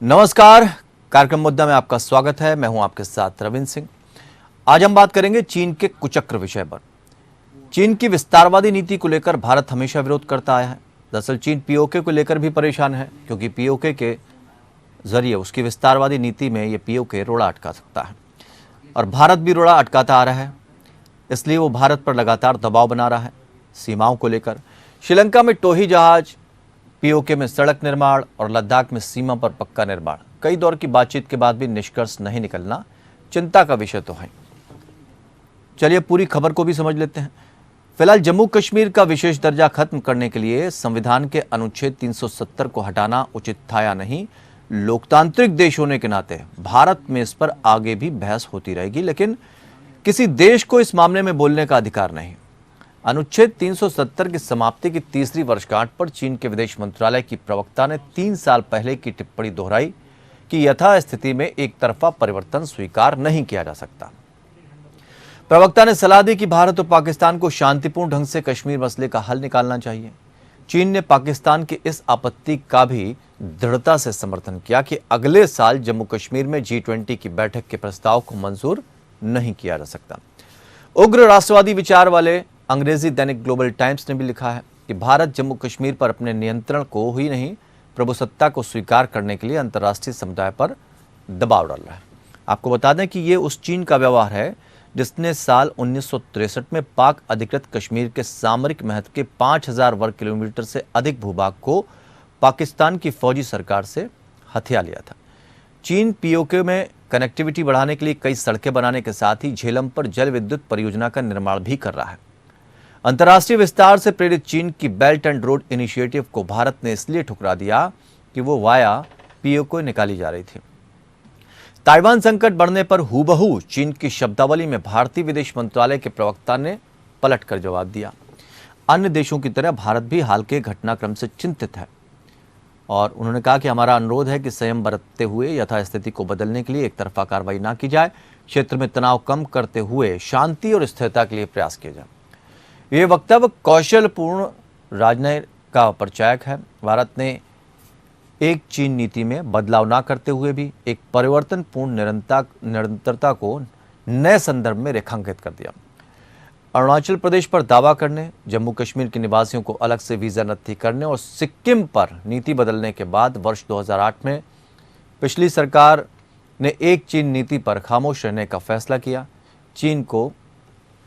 नमस्कार, कार्यक्रम मुद्दा में आपका स्वागत है। मैं हूं आपके साथ रविंद्र सिंह। आज हम बात करेंगे चीन के कुचक्र विषय पर। चीन की विस्तारवादी नीति को लेकर भारत हमेशा विरोध करता आया है। दरअसल चीन पीओके को लेकर भी परेशान है, क्योंकि पीओके के जरिए उसकी विस्तारवादी नीति में ये पीओके रोड़ा अटका सकता है और भारत भी रोड़ा अटकाता आ रहा है। इसलिए वो भारत पर लगातार दबाव बना रहा है सीमाओं को लेकर। श्रीलंका में टोही जहाज, पीओके में सड़क निर्माण और लद्दाख में सीमा पर पक्का निर्माण। कई दौर की बातचीत के बाद भी निष्कर्ष नहीं निकलना चिंता का विषय तो है। चलिए पूरी खबर को भी समझ लेते हैं। फिलहाल जम्मू कश्मीर का विशेष दर्जा खत्म करने के लिए संविधान के अनुच्छेद 370 को हटाना उचित था या नहीं, लोकतांत्रिक देश होने के नाते भारत में इस पर आगे भी बहस होती रहेगी, लेकिन किसी देश को इस मामले में बोलने का अधिकार नहीं। अनुच्छेद 370 की समाप्ति की तीसरी वर्षगांठ पर चीन के विदेश मंत्रालय की प्रवक्ता ने 3 साल पहले की टिप्पणी दोहराई कि यथास्थिति में एक तरफा परिवर्तन स्वीकार नहीं किया जा सकता। प्रवक्ता ने सलाह दी कि भारत और पाकिस्तान को शांतिपूर्ण ढंग से कश्मीर मसले का हल निकालना चाहिए। चीन ने पाकिस्तान की इस आपत्ति का भी दृढ़ता से समर्थन किया कि अगले साल जम्मू कश्मीर में G20 की बैठक के प्रस्ताव को मंजूर नहीं किया जा सकता। उग्र राष्ट्रवादी विचार वाले अंग्रेजी दैनिक ग्लोबल टाइम्स ने भी लिखा है कि भारत जम्मू कश्मीर पर अपने नियंत्रण को ही नहीं, प्रभुसत्ता को स्वीकार करने के लिए अंतर्राष्ट्रीय समुदाय पर दबाव डाल रहा है। आपको बता दें कि ये उस चीन का व्यवहार है जिसने साल 1963 में पाक अधिकृत कश्मीर के सामरिक महत्व के 5000 वर्ग किलोमीटर से अधिक भूभाग को पाकिस्तान की फौजी सरकार से हथिया लिया था। चीन पीओके में कनेक्टिविटी बढ़ाने के लिए कई सड़कें बनाने के साथ ही झेलम पर जल विद्युत परियोजना का निर्माण भी कर रहा है। अंतर्राष्ट्रीय विस्तार से प्रेरित चीन की बेल्ट एंड रोड इनिशिएटिव को भारत ने इसलिए ठुकरा दिया कि वो वाया पीओके निकाली जा रही थी। ताइवान संकट बढ़ने पर हूबहू चीन की शब्दावली में भारतीय विदेश मंत्रालय के प्रवक्ता ने पलटकर जवाब दिया। अन्य देशों की तरह भारत भी हाल के घटनाक्रम से चिंतित है और उन्होंने कहा कि हमारा अनुरोध है कि संयम बरतते हुए यथास्थिति को बदलने के लिए एक तरफा कार्रवाई न की जाए। क्षेत्र में तनाव कम करते हुए शांति और स्थिरता के लिए प्रयास किया जाए। ये वक्तव्य कौशलपूर्ण राजनयिक का परिचायक है। भारत ने एक चीन नीति में बदलाव ना करते हुए भी एक परिवर्तनपूर्ण निरंतरता को नए संदर्भ में रेखांकित कर दिया। अरुणाचल प्रदेश पर दावा करने, जम्मू कश्मीर के निवासियों को अलग से वीजा नत्थी करने और सिक्किम पर नीति बदलने के बाद वर्ष 2008 में पिछली सरकार ने एक चीन नीति पर खामोश रहने का फैसला किया। चीन को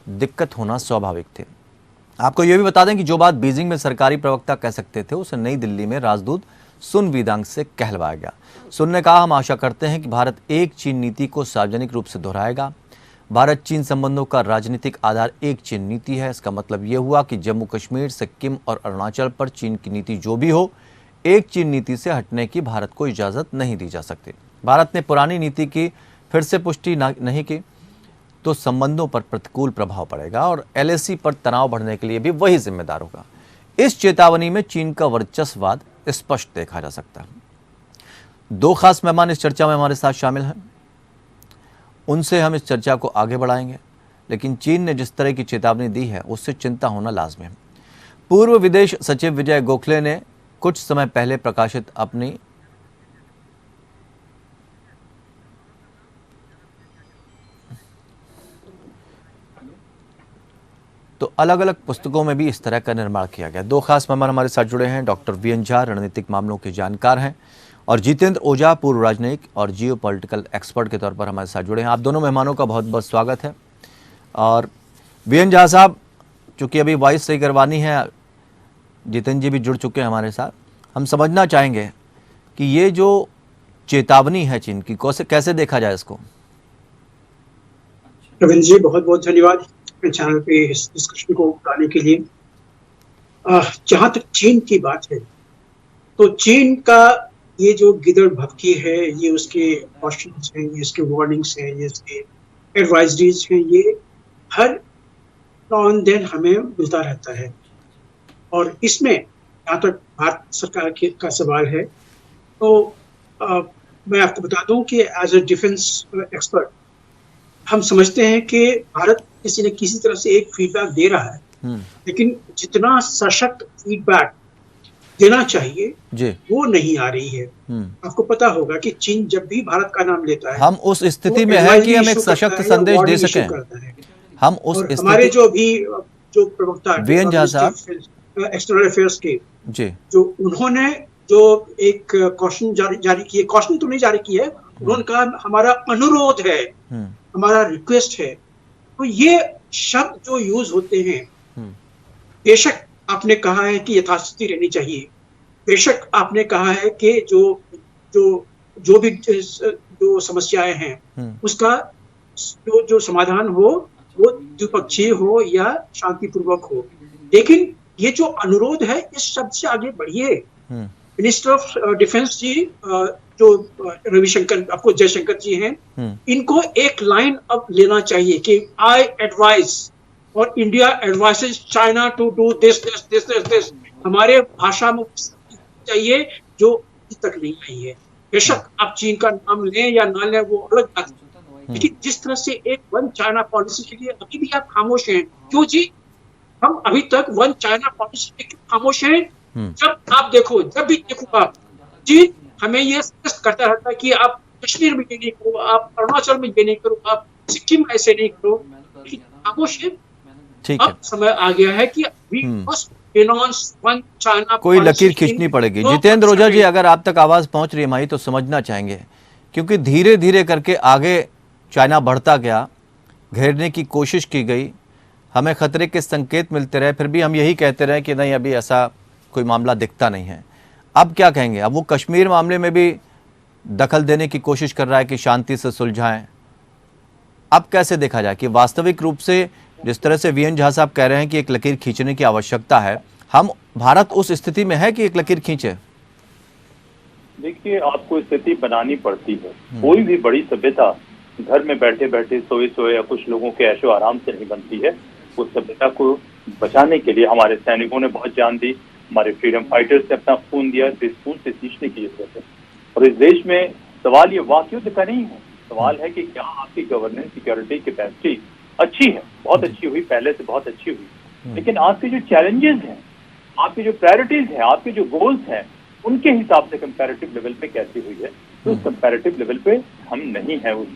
दिक्कत होना स्वाभाविक थी। आपको यह भी बता दें कि जो बात बीजिंग में सरकारी प्रवक्ता कह सकते थे, उसे नई दिल्ली में राजदूत सुन वीदांग से कहलवाया गया। सुन ने कहा, हम आशा करते हैं कि भारत एक चीन नीति को सार्वजनिक रूप से दोहराएगा। भारत चीन संबंधों का राजनीतिक आधार एक चीन नीति है। इसका मतलब यह हुआ कि जम्मू कश्मीर, सिक्किम और अरुणाचल पर चीन की नीति जो भी हो, एक चीन नीति से हटने की भारत को इजाजत नहीं दी जा सकती। भारत ने पुरानी नीति की फिर से पुष्टि नहीं की तो संबंधों पर प्रतिकूल प्रभाव पड़ेगा और LAC पर तनाव बढ़ने के लिए भी वही जिम्मेदार होगा। इस चेतावनी में चीन का वर्चस्ववाद स्पष्ट देखा जा सकता है। 2 खास मेहमान इस चर्चा में हमारे साथ शामिल हैं। उनसे हम इस चर्चा को आगे बढ़ाएंगे, लेकिन चीन ने जिस तरह की चेतावनी दी है उससे चिंता होना लाजमी है। पूर्व विदेश सचिव विजय गोखले ने कुछ समय पहले प्रकाशित अपनी तो अलग अलग पुस्तकों में भी इस तरह का निर्माण किया गया। 2 खास मेहमान हमारे साथ जुड़े हैं। डॉक्टर VN झा रणनीतिक मामलों के जानकार हैं और जितेंद्र ओझा पूर्व राजनयिक और जियो पॉलिटिकल एक्सपर्ट के तौर पर हमारे साथ जुड़े हैं। आप दोनों मेहमानों का बहुत बहुत स्वागत है। और VN झा साहब, चूँकि अभी वॉइस सही करवानी है, जितेंद्र जी भी जुड़ चुके हैं हमारे साथ। हम समझना चाहेंगे कि ये जो चेतावनी है चीन की, कैसे देखा जाए इसको? रविंद्र जी, बहुत बहुत धन्यवाद चैनल पे इस डिस्कशन को उठाने के लिए। जहां तक चीन की बात है, तो चीन का ये जो गिदड़ भभकी है, ये उसके कॉशंस हैं, ये इसके वार्निंग्स हैं, ये इसके एडवाइजरीज हैं, ये हर नाउ एंड देन हमें मिलता रहता है। और इसमें जहाँ तक भारत सरकार का सवाल है, तो मैं आपको बता दूं कि एज अ डिफेंस एक्सपर्ट हम समझते हैं कि भारत किसी न किसी तरह से एक फीडबैक दे रहा है, लेकिन जितना सशक्त फीडबैक देना चाहिए, जी। वो नहीं आ रही है। आपको पता होगा कि चीन जब भी भारत का नाम लेता है, हम उस वो स्थिति में है कि एडवाइजरी हम एक इश्यू करता सशक्त है या संदेश दे वार्निंग इश्यू सकें। करता है। हम उस और हमारे स्थिति जो भी जो प्रवक्ता वीएन झा मिनिस्ट्री साहब। ऑफ एक्सटर्नल अफेयर्स के, जी। जो उन्होंने जो एक कॉशन जारी की है, कॉशन तो नहीं जारी की है, उन्होंने कहा हमारा अनुरोध है, हम्म। हमारा रिक्वेस्ट है। तो ये शब्द जो यूज होते हैं, हम्म। बेशक आपने कहा है कि यथास्थिति रहनी चाहिए, बेशक आपने कहा है कि जो जो जो भी जो समस्याएं हैं हम्म। उसका जो समाधान हो वो द्विपक्षीय हो या शांतिपूर्वक हो, लेकिन ये जो अनुरोध है इस शब्द से आगे बढ़िए। हम्म। मिनिस्टर ऑफ डिफेंस जी, जो रविशंकर, आपको जयशंकर जी हैं, हम्म। इनको एक लाइन अब लेना चाहिए कि आई एडवाइस और India advises China to do this this this this this, हमारे भाषा में चाहिए जो अभी तक नहीं आई है। बेशक आप चीन का नाम लें या ना लें वो अलग बात है, लेकिन जिस तरह से एक वन चाइना पॉलिसी के लिए अभी भी आप खामोश हैं, क्यों जी? हम अभी तक वन चाइना पॉलिसी पे क्यों खामोश हैं? जब आप देखो, जब भी देखो आप, चीन हमें ये सजेस्ट करता रहता है कि आप कश्मीर में ये नहीं करो, आप अरुणाचल में ये नहीं करो, आप सिक्किम में ऐसे नहीं करो, लेकिन खामोश है। ठीक है। अब समय आ गया है कि वी मस्ट डिनोंस वन चाइना कोई लकीर पॉलिसी इन खींचनी पड़ेगी। No Jitendra Ojha ji, second. अगर आप तक आवाज पहुंच रही है हमारी तो समझना चाहेंगे, क्योंकि धीरे धीरे करके आगे चाइना बढ़ता गया, घेरने की कोशिश की गई, हमें खतरे के संकेत मिलते रहे, फिर भी हम यही कहते रहे कि नहीं अभी ऐसा कोई मामला दिखता नहीं है। अब क्या कहेंगे? अब वो कश्मीर मामले में भी दखल देने की कोशिश कर रहा है कि शांति से सुलझाएं। अब कैसे देखा जाए कि वास्तविक रूप से जिस तरह से वीएन झा साहब कह रहे हैं कि एक लकीर खींचने की आवश्यकता है, हम भारत उस स्थिति में है कि एक लकीर खींचे? देखिए, आपको स्थिति बनानी पड़ती है। कोई भी बड़ी सभ्यता घर में बैठे बैठे सोए सोए या कुछ लोगों के ऐशो आराम से नहीं बनती है। उस सभ्यता को बचाने के लिए हमारे सैनिकों ने बहुत जान दी, हमारे फ्रीडम फाइटर्स ने अपना खून दिया। तो इस खून से सींचने की जरूरत है। और इस देश में सवाल ये वाक युद्ध का नहीं है, सवाल है कि क्या आपकी गवर्नेंस सिक्योरिटी कैपेसिटी अच्छी है। बहुत अच्छी हुई, पहले से बहुत अच्छी हुई, लेकिन आपके जो चैलेंजेस हैं, आपकी जो प्रायोरिटीज हैं, आपके जो गोल्स हैं, उनके हिसाब से कंपैरेटिव लेवल पे कैसी हुई है। तो उस कंपैरेटिव लेवल पे हम नहीं है उस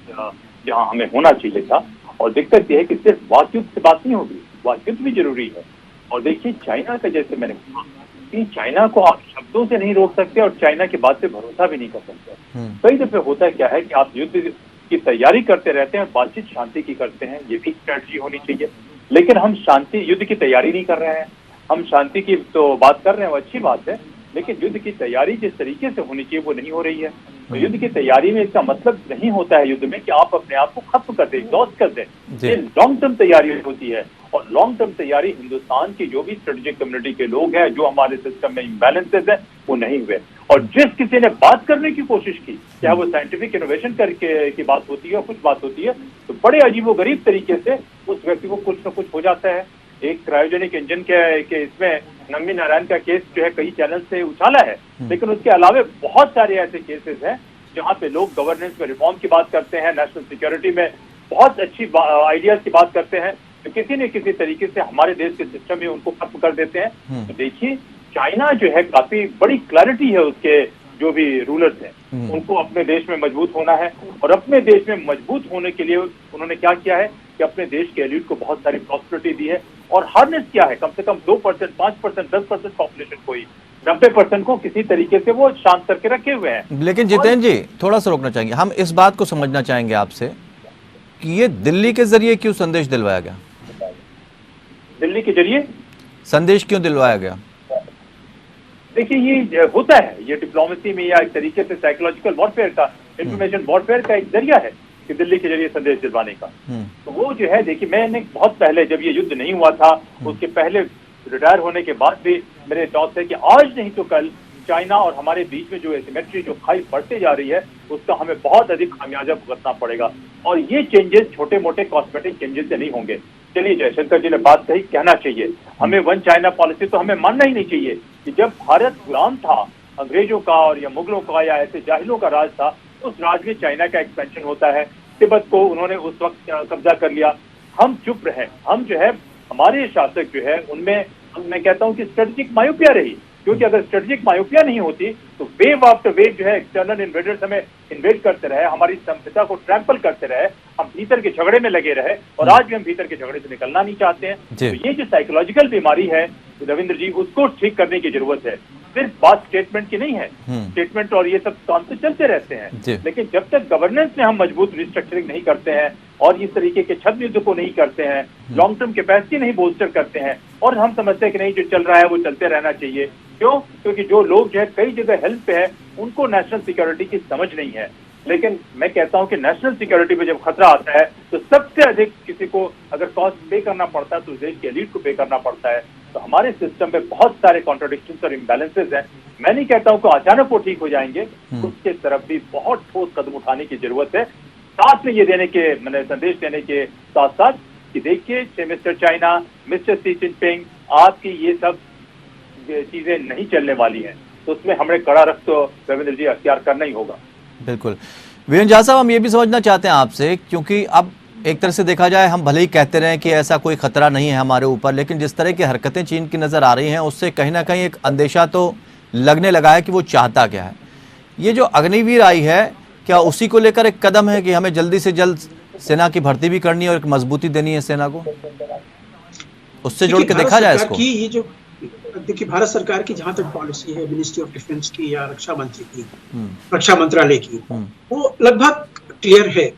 जहां हमें होना चाहिए था। और दिक्कत यह है कि सिर्फ वाकयुद्ध से बात नहीं होगी, वाकयुद्ध भी जरूरी है। और देखिए, चाइना का जैसे मैंने कहा कि चाइना को आप शब्दों से नहीं रोक सकते और चाइना की बात पे भरोसा भी नहीं कर सकते। कई दफे होता क्या है कि आप युद्ध की तैयारी करते रहते हैं और बातचीत शांति की करते हैं, ये भी स्ट्रेटजी होनी चाहिए। लेकिन हम शांति युद्ध की तैयारी नहीं कर रहे हैं। हम शांति की तो बात कर रहे हैं, वो अच्छी बात है, लेकिन युद्ध की तैयारी जिस तरीके से होनी चाहिए वो नहीं हो रही है। तो युद्ध की तैयारी में इसका मतलब नहीं होता है युद्ध में कि आप अपने आप को खत्म कर दें, एग्जॉस्ट कर दें। ये लॉन्ग टर्म तैयारी होती है। और लॉन्ग टर्म तैयारी हिंदुस्तान की जो भी स्ट्रेटेजिक कम्युनिटी के लोग हैं, जो हमारे सिस्टम में इम्बैलेंसेस हैं, वो नहीं हुए। और जिस किसी ने बात करने की कोशिश की, चाहे वो साइंटिफिक इनोवेशन करके की बात होती है, कुछ बात होती है, तो बड़े अजीबोगरीब तरीके से उस व्यक्ति को कुछ न कुछ हो जाता है। एक क्रायोजेनिक इंजन के इसमें नम्मी नारायण का केस जो है कई चैनल से उछाला है, लेकिन उसके अलावा बहुत सारे ऐसे केसेस हैं जहां पे लोग गवर्नेंस में रिफॉर्म की बात करते हैं, नेशनल सिक्योरिटी में बहुत अच्छी आइडियाज की बात करते हैं, तो किसी न किसी तरीके से हमारे देश के सिस्टम में उनको खत्म कर देते हैं। तो देखिए, चाइना जो है काफी बड़ी क्लैरिटी है उसके जो भी रूलर्स हैं, उनको अपने देश में मजबूत होना है। और अपने देश में मजबूत होने के लिए उन्होंने क्या किया है कि अपने देश के एलिट को बहुत सारी प्रॉस्पेरिटी दी है। और हार्नेस किया है कम से कम 2%, 5%, 10% पॉपुलेशन को ही, 90% को किसी तरीके से वो शांत करके रखे हुए हैं। लेकिन जितेंद्र जी, थोड़ा सा रोकना चाहेंगे, हम इस बात को समझना चाहेंगे आपसे कि ये दिल्ली के जरिए क्यों संदेश दिलवाया गया? दिल्ली के जरिए संदेश क्यों दिलवाया गया? देखिए, ये होता है, ये डिप्लोमेसी में या एक तरीके से साइकोलॉजिकल वॉरफेयर का, इंफॉर्मेशन वॉरफेयर का एक जरिया है कि दिल्ली के जरिए संदेश दिलवाने का। तो वो जो है, देखिए, मैंने बहुत पहले जब ये युद्ध नहीं हुआ था, उसके पहले रिटायर होने के बाद भी मेरे थॉट्स है कि आज नहीं तो कल चाइना और हमारे बीच में जो एसिमेट्री जो खाई बढ़ते जा रही है, उसका हमें बहुत अधिक खामियाजा भुगतना पड़ेगा। और ये चेंजेस छोटे मोटे कॉस्मेटिक चेंजेस से नहीं होंगे। चलिए, जयशंकर जी ने बात कही, कहना चाहिए हमें वन चाइना पॉलिसी तो हमें मानना ही नहीं चाहिए कि जब भारत गुलाम था अंग्रेजों का और या मुगलों का या ऐसे जाहिलों का राज था, उस राज में चाइना का एक्सपेंशन होता है। तिब्बत को उन्होंने उस वक्त कब्जा कर लिया, हम चुप रहे। हम जो है, हमारे शासक जो है उनमें मैं कहता हूं कि स्ट्रेटेजिक मायोपिया रही। क्योंकि अगर स्ट्रेटेजिक मायोपिया नहीं होती तो वेव आफ्टर वेव जो है एक्सटर्नल इन्वेडर्स हमें इन्वेड करते रहे, हमारी सभ्यता को ट्रैम्पल करते रहे, हम भीतर के झगड़े में लगे रहे और आज भी हम भीतर के झगड़े से निकलना नहीं चाहते हैं। तो ये जो साइकोलॉजिकल बीमारी है रविंद्र जी, उसको ठीक करने की जरूरत है। सिर्फ बात स्टेटमेंट की नहीं है, स्टेटमेंट और ये सब काम तो चलते रहते हैं, लेकिन जब तक गवर्नेंस में हम मजबूत रिस्ट्रक्चरिंग नहीं करते हैं और इस तरीके के छद्म युद्ध को नहीं करते हैं, लॉन्ग टर्म कैपेसिटी नहीं बोस्टर करते हैं और हम समझते हैं कि नहीं जो चल रहा है वो चलते रहना चाहिए। क्यों? क्योंकि जो लोग जो है कई जगह हेल्थ पे है उनको नेशनल सिक्योरिटी की समझ नहीं है। लेकिन मैं कहता हूं कि नेशनल सिक्योरिटी पे जब खतरा आता है तो सबसे अधिक किसी को अगर कॉस्ट पे करना पड़ता है तो देश के एलीट को पे करना पड़ता है। तो हमारे सिस्टम में बहुत सारे कॉन्ट्राडिक्शंस और इम्बैलेंसेज हैं। मैं नहीं कहता हूं कि अचानक वो ठीक हो जाएंगे, उसके तरफ भी बहुत ठोस कदम उठाने की जरूरत है। साथ में ये देने के मैंने संदेश देने के साथ साथ कि देखिए mister China, mister Xi Jinping, आपकी ये सब चीजें नहीं चलने वाली हैं, तो उसमें हमें कड़ा रख तो रविंद्र जी अख्तियार करना ही होगा। बिल्कुल वीरेंद्र झा साहब, हम ये भी समझना चाहते हैं आपसे, क्योंकि अब एक तरह से देखा जाए हम भले ही कहते रहे कि ऐसा कोई खतरा नहीं है हमारे ऊपर, लेकिन जिस तरह की हरकतें चीन की नजर आ रही हैं उससे कहीं ना कहीं एक अंदेशा तो लगने लगा है कि वो चाहता क्या है। ये जो अग्निवीर आई है, क्या उसी को लेकर एक कदम है कि हमें जल्दी से जल्द सेना की भर्ती भी करनी है और एक मजबूती देनी है सेना को? उससे जोड़ के देखा जाए इसको। ये जो देखिए भारत सरकार की जहां तक पॉलिसी है मिनिस्ट्री ऑफ डिफेंस की या रक्षा मंत्री की, रक्षा मंत्रालय की, वो लगभग क्लियर है।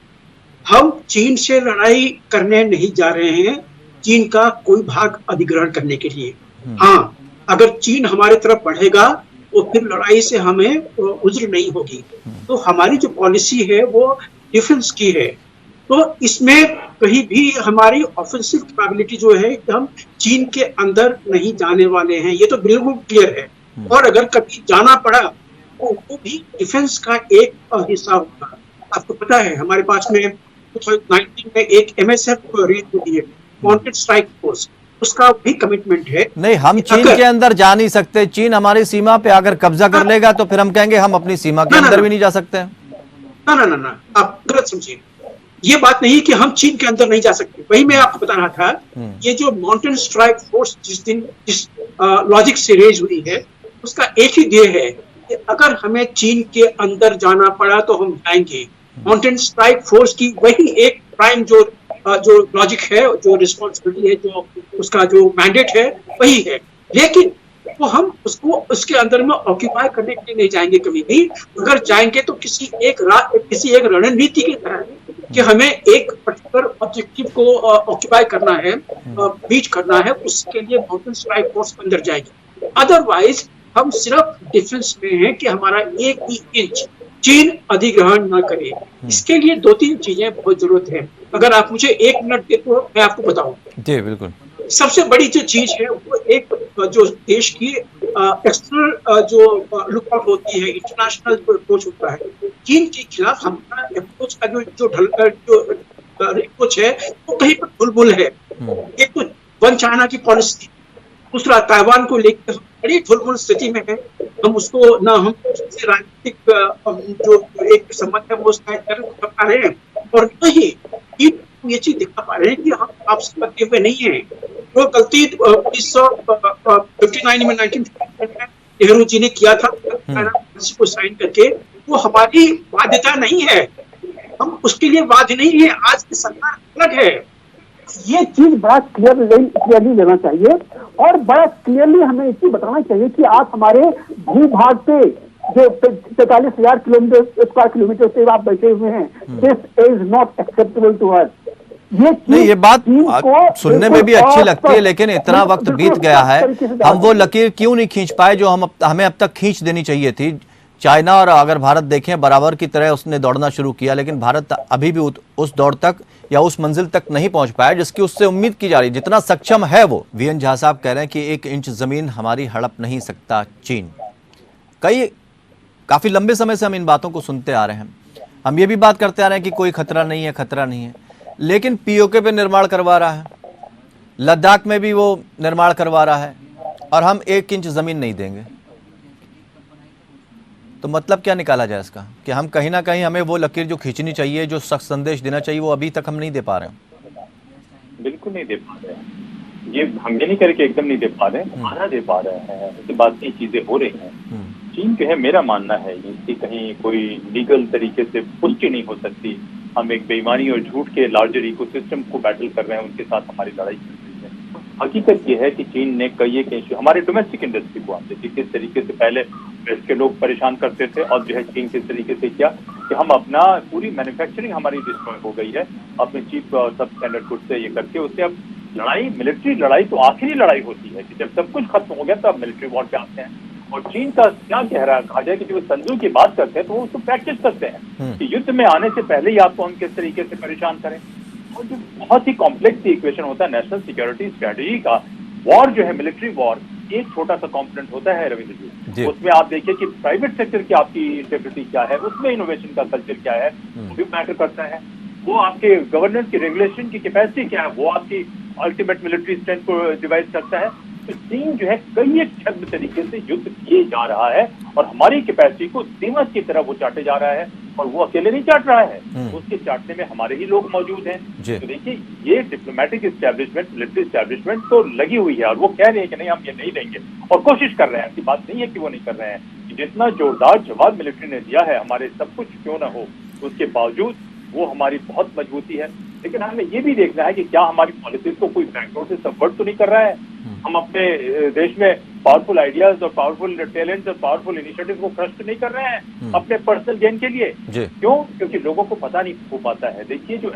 हम चीन से लड़ाई करने नहीं जा रहे हैं चीन का कोई भाग अधिग्रहण करने के लिए। हाँ, अगर चीन हमारे तरफ बढ़ेगा तो फिर लड़ाई से हमें उज्र नहीं होगी। तो हमारी जो पॉलिसी है वो डिफेंस की है, तो इसमें कहीं भी हमारी ऑफेंसिव कैपेबिलिटी जो है हम चीन के अंदर नहीं जाने वाले हैं, ये तो बिल्कुल क्लियर है। और अगर कभी जाना पड़ा तो वो भी डिफेंस का एक हिस्सा होगा। आपको पता है हमारे पास में 2019 में एक MSF रेज हुई है, माउंटेड स्ट्राइक फोर्स, उसका भी कमिटमेंट है। नहीं, हम चीन के अंदर जा नहीं सकते। चीन हमारी सीमा पे अगर कब्जा कर लेगा तो फिर हम कहेंगे हम अपनी सीमा के अंदर भी नहीं जा सकते। ना, आप गलत समझिए। ये बात नहीं कि हम चीन के अंदर नहीं जा सकते, वही मैं आपको बता रहा था। ये जो माउंटेन स्ट्राइक फोर्स जिस लॉजिक से रेज हुई है, उसका एक ही ध्येय है कि अगर हमें चीन के अंदर जाना पड़ा तो हम जाएंगे। माउंटेन स्ट्राइक फोर्स की वही एक प्राइम जो लॉजिक है, जो रिस्पॉन्सिबिलिटी है, जो उसका जो मैंडेट है वही है। लेकिन वो हम उसको उसके अंदर में ऑक्यूपाई करने के लिए नहीं जाएंगे कभी भी। अगर जाएंगे तो किसी एक रणनीति की तरह कि हमें एक पर्टिकुलर ऑब्जेक्टिव को ऑक्यूपाई करना है, रीच करना है, उसके लिए माउंटेन स्ट्राइक फोर्स अंदर जाएगी। अदरवाइज हम सिर्फ डिफेंस में हैं कि हमारा एक ही इंच चीन अधिग्रहण न करे। इसके लिए 2-3 चीजें बहुत जरूरत है। अगर आप मुझे 1 मिनट दे तो मैं आपको बताऊं। जी बिल्कुल। सबसे बड़ी जो चीज है वो एक जो देश की एक्सटर्नल जो लुकआउट होती है, इंटरनेशनल जो अप्रोच होता है चीन के खिलाफ, हमारा अप्रोच का जो अप्रोच है वो कहीं पर भूल है। एक तो वन चाइना की पॉलिसी, दूसरा ताइवान को लेकर बड़ी भूल स्थिति में है। हम उसको ना हम राजनीतिक जो एक संबंध है वो कर पा रहे हैं, और नहीं ये चीज दिखा पा रहे हैं कि हम आपसे करते हुए नहीं है। जो गलती 1959 में 1959 में नेहरू जी ने किया था को साइन करके, वो हमारी बाध्यता नहीं है, हम उसके लिए बाध्य नहीं है। आज की सरकार अलग है। ये चीज बड़ा क्लियरली लेना चाहिए और बड़ा क्लियरली हमें ये चीज बताना चाहिए कि आप हमारे भूभाग पे जो 45,000 स्क्वायर किलोमीटर से आप बैठे हुए हैं, this is not acceptable to us. नहीं, ये बात सुनने में भी अच्छी लगती है, लेकिन इतना वक्त बीत गया है, हम वो लकीर क्यों नहीं खींच पाए जो हमें अब तक खींच देनी चाहिए थी। चाइना और अगर भारत देखें बराबर की तरह उसने दौड़ना शुरू किया, लेकिन भारत अभी भी उस दौड़ तक या उस मंजिल तक नहीं पहुंच पाया जिसकी उससे उम्मीद की जा रही, जितना सक्षम है वो। वीरेंद्र झा साहब कह रहे हैं कि 1 इंच जमीन हमारी हड़प नहीं सकता चीन। काफी लंबे समय से हम इन बातों को सुनते आ रहे हैं, हम ये भी बात करते आ रहे हैं कि कोई खतरा नहीं है, खतरा नहीं है, लेकिन पीओके पे निर्माण करवा रहा है, लद्दाख में भी वो निर्माण करवा रहा है, और हम 1 इंच जमीन नहीं देंगे। तो मतलब क्या निकाला जाए इसका कि हम कहीं ना कहीं हमें वो लकीर जो खींचनी चाहिए, जो सख्त संदेश देना चाहिए, वो अभी तक हम नहीं दे पा रहे हैं। बिल्कुल नहीं दे पा रहे हैं। ये हम ये नहीं करके एकदम नहीं दे पा रहे हैं, आधा दे पा रहे हैं, इसके बाद की चीजें हो रही हैं। चीन जो है, मेरा मानना है इसकी कहीं कोई लीगल तरीके से पुष्टि नहीं हो सकती। हम एक बेईमानी और झूठ के लार्जर इकोसिस्टम को बैटल कर रहे हैं, उनके साथ हमारी लड़ाई चल रही है। हकीकत ये है कि चीन ने कई एक इश्यू, हमारे डोमेस्टिक इंडस्ट्री को, आप देखिए किस तरीके से पहले वेस्ट के लोग परेशान करते थे, और जो है चीन किस तरीके से किया कि हम अपना पूरी मैन्युफैक्चरिंग हमारी डिस्ट्रॉय हो गई है अपने चीप और सब स्टैंडर्ड गुड से ये करके। उससे अब लड़ाई, मिलिट्री लड़ाई तो आखिरी लड़ाई होती है कि जब सब कुछ खत्म हो गया तो अब मिलिट्री वॉर पे आते हैं। और चीन का क्या कहा जाए कि जो संजू की बात करते हैं तो वो उसको प्रैक्टिस करते हैं कि युद्ध में आने से पहले ही आपको हम किस तरीके से परेशान करें। और जो बहुत ही कॉम्प्लेक्स इक्वेशन होता है नेशनल सिक्योरिटी स्ट्रेटेजी का, वॉर जो है, मिलिट्री वॉर एक छोटा सा कॉम्पोनेंट होता है रविंद्र जी। उसमें आप देखिए कि प्राइवेट सेक्टर की आपकी इंटेग्रिटी क्या है, उसमें इनोवेशन का कल्चर क्या है, वो भी मैटर करता है। वो आपके गवर्नेंस की, रेगुलेशन की कैपेसिटी क्या है, वो आपकी अल्टीमेट मिलिट्री स्ट्रेंथ को डिवाइड करता है। तो चीन जो है कई एक छद्म तरीके से युद्ध किए जा रहा है और हमारी कैपेसिटी को दीमक की तरह वो चाटे जा रहा है, और वो अकेले नहीं चाट रहा है, उसके चाटने में हमारे ही लोग मौजूद हैं। तो देखिए, ये डिप्लोमेटिक एस्टैब्लिशमेंट, मिलिट्री एस्टैब्लिशमेंट तो लगी हुई है, और वो कह रहे हैं कि नहीं हम ये नहीं देंगे, और कोशिश कर रहे हैं। ऐसी बात नहीं है कि वो नहीं कर रहे हैं। जितना जोरदार जवाब मिलिट्री ने दिया है, हमारे सब कुछ क्यों ना हो, उसके बावजूद वो हमारी बहुत मजबूती है। लेकिन हमें ये भी देखना है कि क्या हमारी पॉलिसीज को कोई बैकडोर से सबवर्ट तो नहीं कर रहा है। हम अपने देश में पावरफुल आइडियाज और पावरफुल टैलेंट्स और पावरफुल इनिशिएटिव को क्रश नहीं कर रहे हैं अपने पर्सनल गेन के लिए। क्यों? क्योंकि लोगों को पता नहीं हो पाता है। देखिए, जो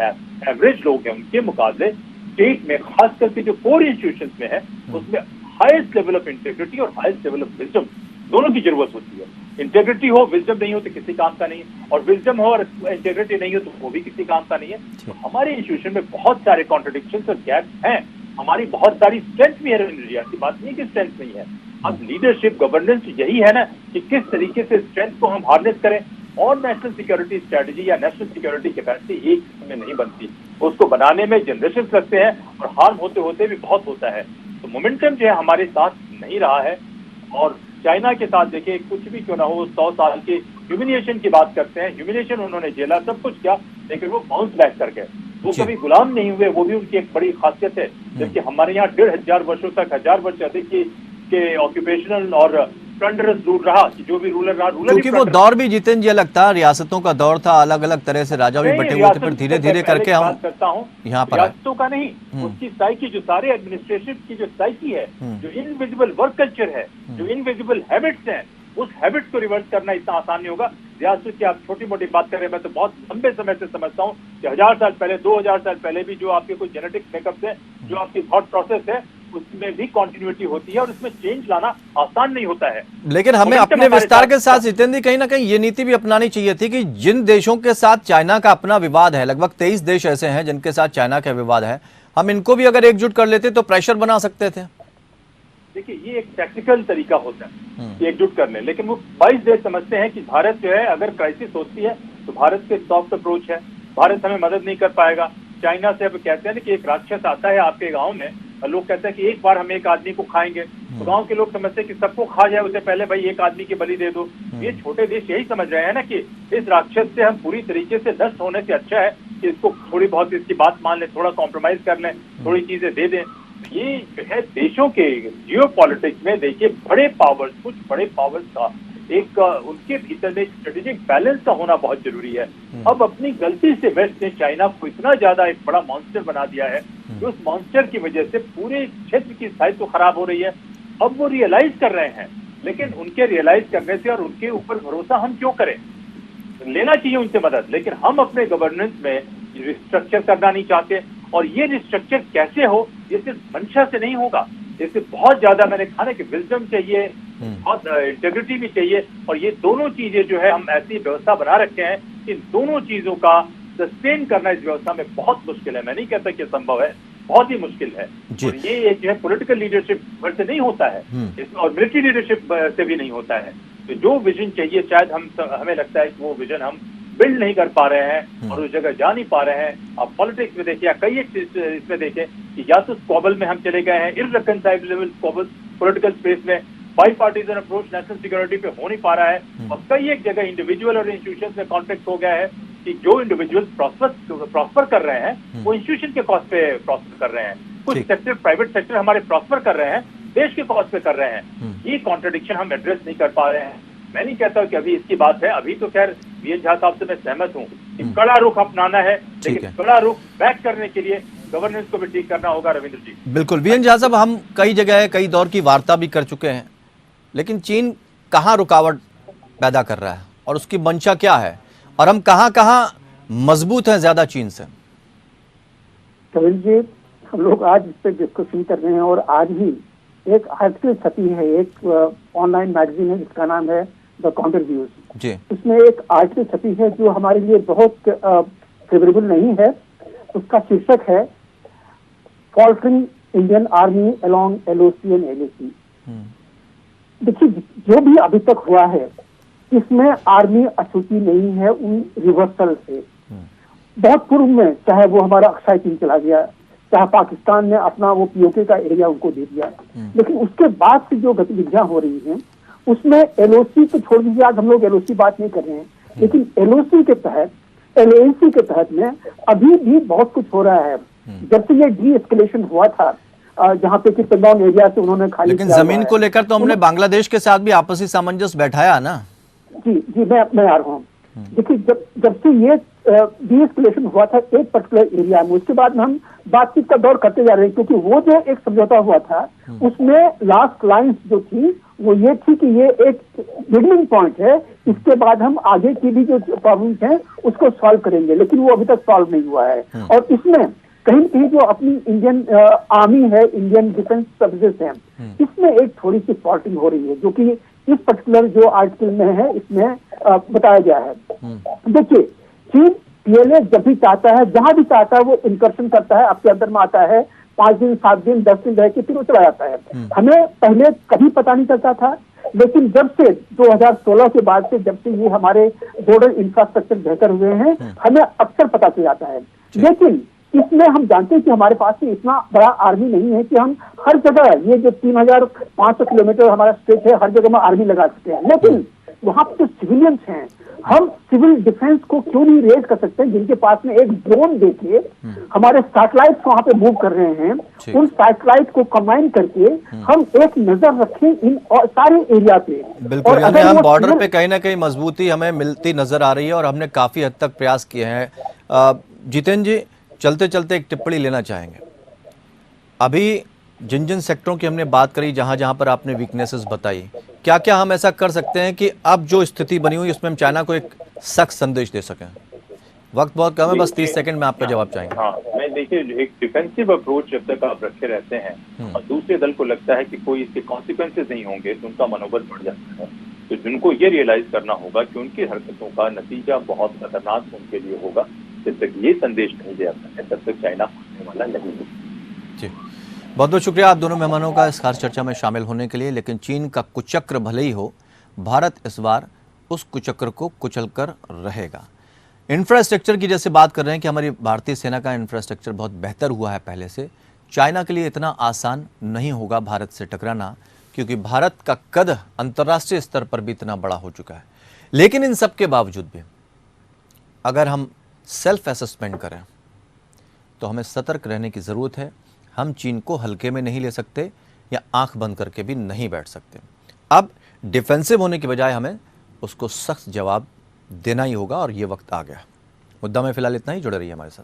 एवरेज लोग हैं उनके मुकाबले स्टेट में, खास करके जो कोर इंस्टीट्यूशंस में है, उसमें हाईएस्ट लेवल ऑफ इंटेग्रिटी और हाईएस्ट लेवल ऑफ विजडम दोनों की जरूरत होती है। इंटेग्रिटी हो, विजडम नहीं हो तो किसी काम का नहीं है, और विजडम हो और इंटेग्रिटी नहीं हो तो वो भी किसी काम का नहीं है। तो हमारे इंस्टीट्यूशन में बहुत सारे कॉन्ट्रडिक्शंस और गैप्स हैं। हमारी बहुत सारी स्ट्रेंथ भी है रविंद्र जी, ऐसी बात नहीं कि स्ट्रेंथ नहीं है। अब लीडरशिप, गवर्नेंस यही है ना कि किस तरीके से स्ट्रेंथ को हम हार्नेस करें। और नेशनल सिक्योरिटी स्ट्रेटेजी या नेशनल सिक्योरिटी कैपेसिटी एक में नहीं बनती, उसको बनाने में जनरेशन लगते हैं, और हार्म होते होते भी बहुत होता है। तो मोमेंटम जो है हमारे साथ नहीं रहा है। और चाइना के साथ देखिए, कुछ भी क्यों ना हो, 100 साल के ह्यूमिलिएशन की बात करते हैं, ह्यूमिलिएशन उन्होंने झेला, सब कुछ किया, लेकिन वो बाउंस बैक कर गए। वो कभी गुलाम नहीं हुए, वो भी उनकी एक बड़ी खासियत है। जबकि हमारे यहाँ 1500 वर्षों तक, 1000 वर्ष अधिक के ऑक्यूपेशनल और प्लंडरस रूल रहा, कि जो भी रूलर रहा, रूलर, क्योंकि वो दौर भी जितेंद्र जी अलग था, रियासतों का दौर था, अलग अलग तरह से राजा भी बटे हुए थे, पर धीरे धीरे करके हम करता हूँ यहाँ पर रियासतों का नहीं, उसकी साइकी, जो सारे एडमिनिस्ट्रेशन की जो साइकी है, जो इनविजिबल वर्क कल्चर है, जो इनविजिबल हैबिट्स हैं, उस हैबिट्स को रिवर्स करना इतना आसान नहीं होगा। रियासत की आप छोटी मोटी बात करें, मैं तो बहुत लंबे समय से समझता हूँ कि 1000 साल पहले, 2000 साल पहले भी जो आपके कुछ जेनेटिक मेकअप्स है, जो आपकी थॉट प्रोसेस है, उसमें भी कंटिन्यूटी होती है, और उसमें चेंज लाना आसान नहीं होता है। लेकिन हमें अपने विस्तार के साथ जितेंद्र जी कहीं ना कहीं ये नीति भी अपनानी चाहिए थी कि जिन देशों के साथ चाइना का अपना विवाद है, लगभग 23 देश ऐसे हैं जिनके साथ चाइना का विवाद है, हम इनको भी अगर एकजुट कर लेते तो प्रेशर बना सकते थे। देखिए, ये एक टैक्टिकल तरीका होता है कि एकजुट कर ले, लेकिन वो 22 देश समझते हैं कि भारत जो है अगर क्राइसिस होती है तो भारत के सॉफ्ट अप्रोच है, भारत हमें मदद नहीं कर पाएगा। चाइना से अब कहते हैं ना कि एक राक्षस आता है आपके गांव में, और लोग कहते हैं कि एक बार हम एक आदमी को खाएंगे, तो गांव के लोग समझते हैं कि सबको खा जाए उससे पहले भाई एक आदमी की बलि दे दो। ये छोटे देश यही समझ रहे हैं ना कि इस राक्षस से हम पूरी तरीके से नष्ट होने से अच्छा है कि इसको थोड़ी बहुत इसकी बात मान लें, थोड़ा कॉम्प्रोमाइज कर लें, थोड़ी चीजें दे दें। ये जो है देशों के जियो पॉलिटिक्स में देखिए, बड़े पावर्स, कुछ बड़े पावर्स का एक उनके भीतर में स्ट्रेटेजिक बैलेंस का होना बहुत जरूरी है। अब अपनी गलती से वेस्ट ने चाइना को इतना ज्यादा एक बड़ा मॉन्स्टर बना दिया है कि उस मॉन्स्टर की वजह से पूरे क्षेत्र की स्थायित्व तो खराब हो रही है। अब वो रियलाइज कर रहे हैं, लेकिन उनके रियलाइज करने से और उनके ऊपर भरोसा हम क्यों करें? लेना चाहिए उनसे मदद, लेकिन हम अपने गवर्नेंस में रिस्ट्रक्चर करना नहीं चाहते। और ये रिस्ट्रक्चर कैसे हो, ये सिर्फ मंशा से नहीं होगा, इससे बहुत ज्यादा मैंने कहा ना कि विजडम चाहिए, बहुत इंटेग्रिटी भी चाहिए। और ये दोनों चीजें जो है हम ऐसी व्यवस्था बना रखे हैं, इन दोनों चीजों का सस्टेन करना इस व्यवस्था में बहुत मुश्किल है। मैं नहीं कहता कि संभव है, बहुत ही मुश्किल है। और ये जो है पॉलिटिकल लीडरशिप से नहीं होता है, और मिलिट्री लीडरशिप से भी नहीं होता है। तो जो विजन चाहिए, शायद हमें लगता है कि वो विजन हम बिल्ड नहीं कर पा रहे हैं और उस जगह जा नहीं पा रहे हैं। आप पॉलिटिक्स में देखिए, कई एक इसमें देखें कि या तो स्क्वॉबल में हम चले गए हैं, इररिकंसाइलेबल स्क्वॉबल पॉलिटिकल स्पेस में, by partisan approach national security पे हो नहीं पा रहा है। और कई एक जगह इंडिविजुअल और इंस्टीट्यूशन में कॉन्फ्लिक्ट हो गया है कि जो इंडिविजुअल प्रॉस्पर कर रहे हैं वो इंस्टीट्यूशन के कॉस्ट पे प्रॉस्पर कर रहे हैं। कुछ ठीक। सेक्टर, प्राइवेट सेक्टर हमारे प्रॉस्पर कर रहे हैं, देश के कॉस्ट पे कर रहे हैं। ये कॉन्ट्रडिक्शन हम एड्रेस नहीं कर पा रहे हैं। मैं नहीं कहता कि अभी इसकी बात है, अभी तो खैर वीएन झा साहब से मैं सहमत हूँ कि कड़ा रुख अपनाना है, लेकिन कड़ा रुख बैक करने के लिए गवर्नेंस को भी ठीक करना होगा। रविंद्र जी, बिल्कुल वीएन झा साहब, हम कई जगह कई दौर की वार्ता भी कर चुके हैं, लेकिन चीन कहाँ रुकावट पैदा कर रहा है और उसकी मंशा क्या है, और हम कहाँ कहाँ मजबूत हैं ज्यादा चीन से? कविल जी, हम लोग आज इस पर डिस्कशन कर रहे हैं और आज ही एक आर्टिकल छपी है, एक ऑनलाइन मैगजीन है जिसका नाम है द काउंटर व्यूज जी। उसमें एक आर्टिकल छपी है जो हमारे लिए बहुत फेवरेबल नहीं है। उसका शीर्षक है faltering Indian army along LOC and LAC. देखिए, जो भी अभी तक हुआ है इसमें आर्मी अछूती नहीं है उन रिवर्सल से। बहुत पूर्व में चाहे वो हमारा अक्साई चीन चला गया, चाहे पाकिस्तान ने अपना वो पीओके का एरिया उनको दे दिया, लेकिन उसके बाद से जो गतिविधियां हो रही हैं उसमें एलओसी को छोड़ दीजिए, आज हम लोग एलओसी बात नहीं कर रहे हैं, लेकिन एलओसी के तहत, एलएसी के तहत में अभी भी बहुत कुछ हो रहा है। जब से ये डी एस्केलेशन हुआ था, जहाँ पे कि पेंगोंग एरिया से उन्होंने खाली, लेकिन जमीन को लेकर तो हमने बांग्लादेश के साथ भी आपसी सामंजस्य बैठाया ना। जी मैं आ रहा हूँ। देखिए, जब से ये डी एस्केलेशन हुआ था एक पर्टिकुलर एरिया में, उसके बाद में हम बातचीत का दौर करते जा रहे हैं, क्योंकि वो जो एक समझौता हुआ था उसमें लास्ट लाइंस जो थी वो ये थी कि ये एक बिगनिंग पॉइंट है, इसके बाद हम आगे की भी जो प्रॉब्लम्स हैं उसको सॉल्व करेंगे, लेकिन वो अभी तक सॉल्व नहीं हुआ है। और इसमें कहीं न कहीं जो अपनी इंडियन आर्मी है, इंडियन डिफेंस सर्विसेज है, इसमें एक थोड़ी सी फॉल्टिंग हो रही है, जो कि इस पर्टिकुलर जो आर्टिकल में है इसमें बताया गया है। देखिए, चीन पीएलए जब भी चाहता है, जहां भी चाहता है वो इनकर्शन करता है, आपके अंदर में आता है, 5 दिन 7 दिन 10 दिन रह के फिर वो चला जाता है। हमें पहले कभी पता नहीं चलता था, लेकिन जब से 2016 के बाद से, जब से ये हमारे बॉर्डर इंफ्रास्ट्रक्चर बेहतर हुए हैं, हमें अक्सर पता चल जाता है। लेकिन इसमें हम जानते हैं कि हमारे पास में इतना बड़ा आर्मी नहीं है कि हम हर जगह, ये जो 3500 किलोमीटर हमारा स्टेट है, हर जगह में आर्मी लगा सकते हैं। लेकिन वहां पर जो सिविलियंस हैं, हम सिविल डिफेंस को क्यों नहीं रेज कर सकते हैं, जिनके पास में एक ड्रोन देके हमारे सैटेलाइट वहां पे मूव कर रहे हैं, उन सैटेलाइट को कंबाइन करके हम एक नजर रखें इन सारे एरिया पे। बिल्कुल, यानी हम बॉर्डर पे कहीं ना कहीं मजबूती हमें मिलती नजर आ रही है और हमने काफी हद तक प्रयास किए हैं। जितेंद्र जी, चलते चलते एक टिप्पणी लेना चाहेंगे। अभी जिन जिन सेक्टरों की हमने बात करी, जहां जहां पर आपने वीकनेसेस बताई, क्या क्या हम ऐसा कर सकते हैं कि अब जो स्थिति बनी हुई उसमें हम चाइना को एक सख्त संदेश दे सकें? वक्त बहुत कम है, बस 30 सेकंड में आपका जवाब चाहेंगे। हाँ, मैं देखिए, एक डिफेंसिव अप्रोच जब तक आप रखे रहते हैं और दूसरे दल को लगता है कि कोई इसके कॉन्सिक्वेंसेज नहीं होंगे, तो उनका मनोबल बढ़ जाता है। तो जिनको ये रियलाइज करना होगा कि उनकी हरकतों का नतीजा बहुत खतरनाक उनके लिए होगा, जब तक ये संदेश नहीं दिया जाता है तब तक चाइना होने वाला नहीं है। जी, बहुत बहुत शुक्रिया आप दोनों मेहमानों का इस खास चर्चा में शामिल होने के लिए। लेकिन चीन का कुचक्र भले ही हो, भारत इस बार उस कुचक्र को कुचल कर रहेगा। इंफ्रास्ट्रक्चर की जैसे बात कर रहे हैं कि हमारी भारतीय सेना का इंफ्रास्ट्रक्चर बहुत बेहतर हुआ है पहले से, चाइना के लिए इतना आसान नहीं होगा भारत से टकराना, क्योंकि भारत का कद अंतर्राष्ट्रीय स्तर पर भी इतना बड़ा हो चुका है। लेकिन इन सब के बावजूद भी अगर हम सेल्फ असेसमेंट करें तो हमें सतर्क रहने की ज़रूरत है। हम चीन को हल्के में नहीं ले सकते या आंख बंद करके भी नहीं बैठ सकते। अब डिफेंसिव होने की बजाय हमें उसको सख्त जवाब देना ही होगा और ये वक्त आ गया। मुद्दा में फिलहाल इतना ही, जुड़े रहिए हमारे साथ।